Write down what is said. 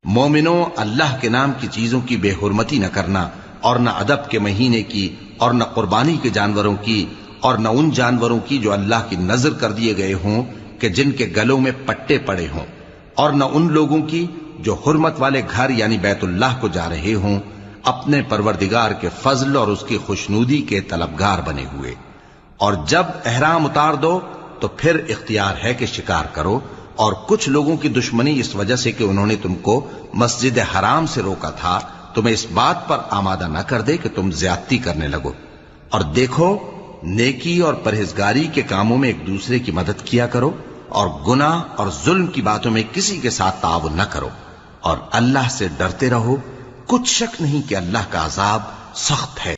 मोमिनो, अल्लाह के नाम की चीजों की बेहुरमती न करना, और न अदब के महीने की, और न कुर्बानी के जानवरों की, और न उन जानवरों की जो अल्लाह की नजर कर दिए गए हों कि जिनके गलों में पट्टे पड़े हों, और न उन लोगों की जो हुर्मत वाले घर यानी बैतुल्लाह को जा रहे हों, अपने परवरदिगार के फजल और उसकी खुशनूदी के तलबगार बने हुए। और जब एहराम उतार दो तो फिर इख्तियार है कि शिकार करो, और कुछ लोगों की दुश्मनी इस वजह से कि उन्होंने तुमको मस्जिद हराम से रोका था, तुम्हें इस बात पर आमादा न कर दे कि तुम ज्यादती करने लगो। और देखो, नेकी और परहेजगारी के कामों में एक दूसरे की मदद किया करो, और गुनाह और जुल्म की बातों में किसी के साथ ताउन न करो, और अल्लाह से डरते रहो। कुछ शक नहीं कि अल्लाह का अजाब सख्त है।